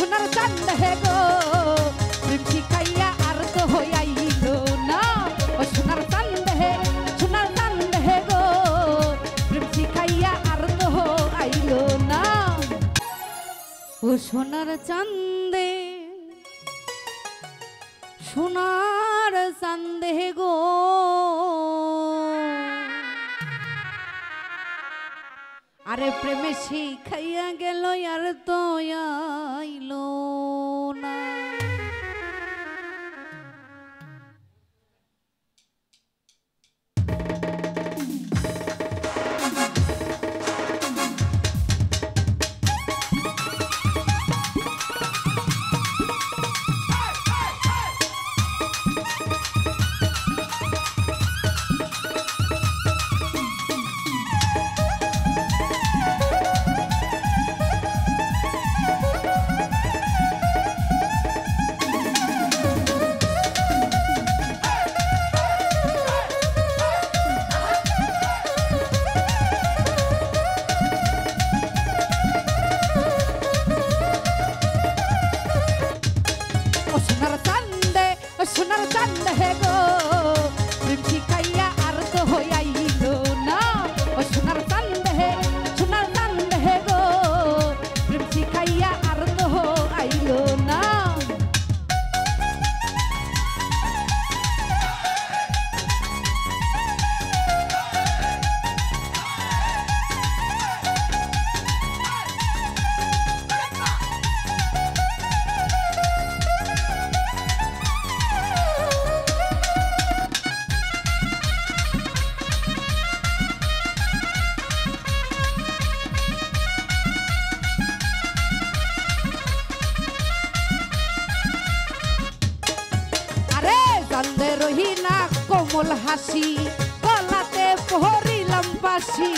সোনার চাঁদ হে গো প্রেম শিখাইয়া আর তো হইয়াইলো না ও সোনার চাঁদ হে গো প্রেম শিখাইয়া আর তো আইলো না ও সোনার চাঁদে সোনার চাঁদে গো আরে প্রেমে শিখাইয়া গেল আর তো আইলো না সোনার চাঁদ হে গো প্রেম শিখাইয়া আর তো হইয়াইলো না ও সোনার চাঁদ হে গো প্রেম শিখাইয়া আর তো আইলো না চাঁদে রহিনা কোমল হাসি গলাতে পহরিলাম বাসি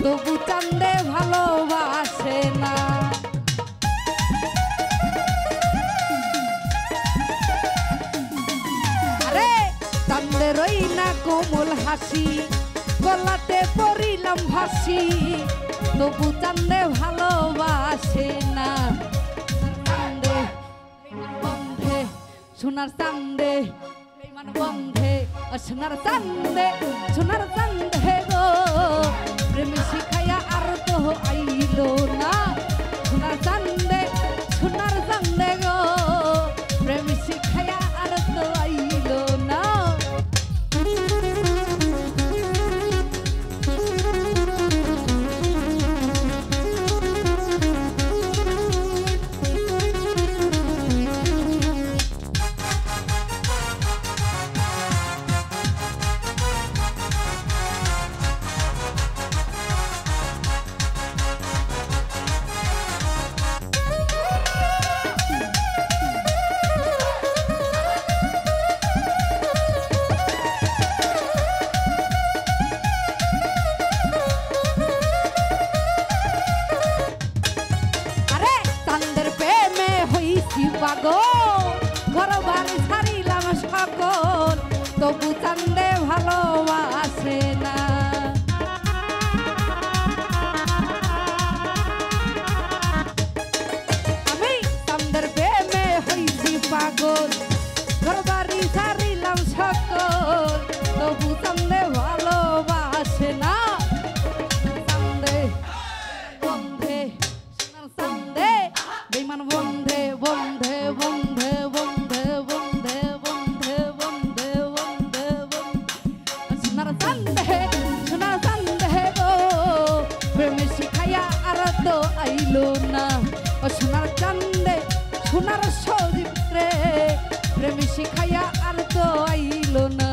তবু চাঁদে ভালোবাসে না আরে চাঁদে রহিনা কোমল হাসি গলাতে পহরিলাম ভাসি তবু চাঁদে ভালোবাসে না চাঁদে বন্ধে সোনার চাঁদে বেঈমান বন্ধে সোনার চাঁদে গো প্রেম শিখাইয়া আর তো আইলো না সোনার চাঁদে গো প্রেম শিখাইয়া আর তো আইলো না পাগল ঘর বাড়ি ছাড়িলাম সকল তবু চাঁদে ভালোবাসে না আমি চাঁদের প্রেমে হইছি পাগল ঘর বাড়ি ছাড়িলাম সকল তবু চাঁদে ভালোবাসে না চাঁদে বন্ধে সোনার চাঁদে বেঈমান বন্ধে বন্ধে বন্ধে বন্ধে বন্ধে বন্ধে বন্ধে বন্ধে সোনার চাঁদে গো প্রেমে শিখাইয়া আর তো আইলো না ও সোনার চাঁদে সোনার সৌজিত্রে প্রেমে শিখাইয়া আর তো আইলো না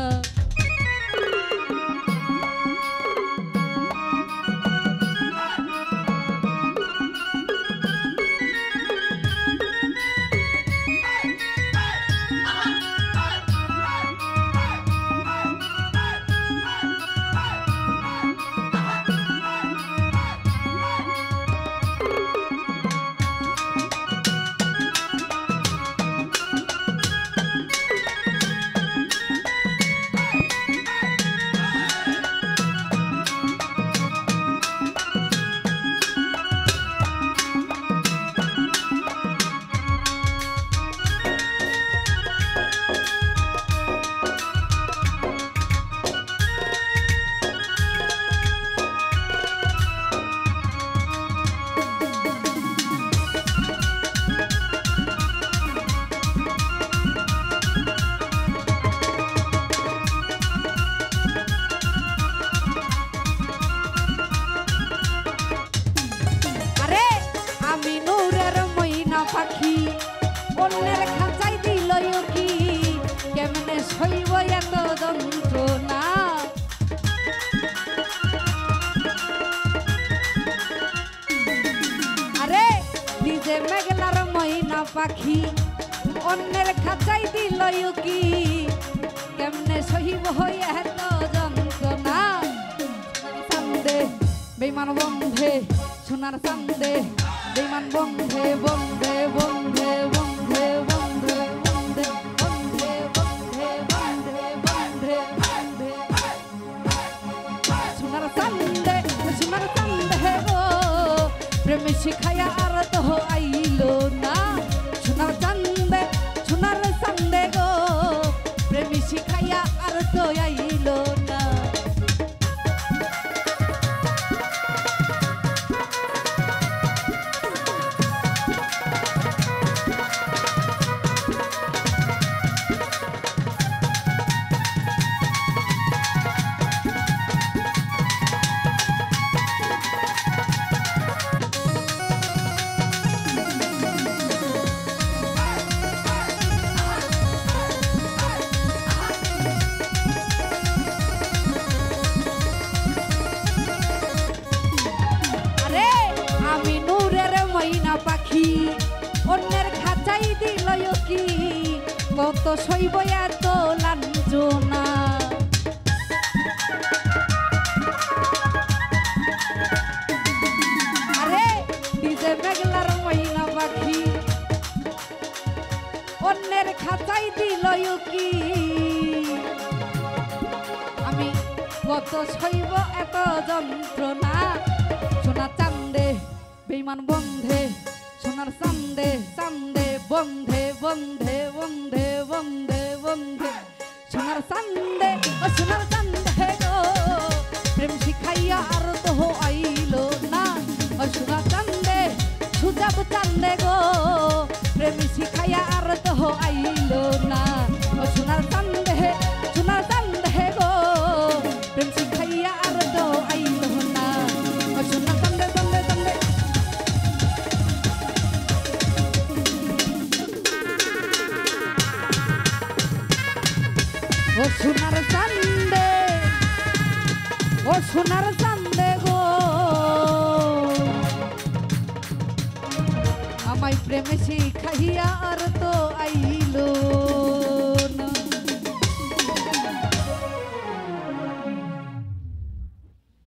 সইব এত যন্ত্রণা। আরে নিজে মেঘলার ময়না পাখি অন্যের খাঁচাই দিল কি, কেমনে সহিব এত যন্ত্রণা। চান্দে বেইমান বন্ধে সোনার চান্দে, বেইমান বন্ধে বন্ধে বন্ধে বন্ধে বন্ধে বন্ধে বন্ধে বন্ধে বন্ধে বন্ধে বন্ধে সোনার চান্দে সোনার চান্দে গো, প্রেম শিখাইয়া আর তো আইলো না। সোনার চান্দে সোনার চান্দে গো, প্রেম শিখাইয়া আর তো আইলো না। পাখি অন্যের খাঁচাই দিল কি, কত সইব এত লাঞ্ছনা। আরে নিজে মেঘলার ময়না পাখি অন্যের খাঁচাই দিল কি, আমি কত সইব এত যন্ত্রণা। সোনা চান্দে বেইমান বন্ধে সোনার চান্দে চান্দে বন্ধে বন্ধে বন্ধে বন্ধে বন্ধে সোনার চান্দে ও সোনার চান্দে গো, প্রেম শিখাইয়া আর তো আইলো না। ও সোনার চান্দে সুজাব চান্দে গো, প্রেম শিখাইয়া আর তো আইলো না। ও সোনার চান্দে সোনার চান্দে গো, প্রেম শিখাইয়া আর তো আইলো না। ও সোনার চান্দে চান্দে চান্দে ও সোনার চান্দে ও সোনার চান্দে গো, আমায় প্রেমে শিখাইয়া আর তো আইলো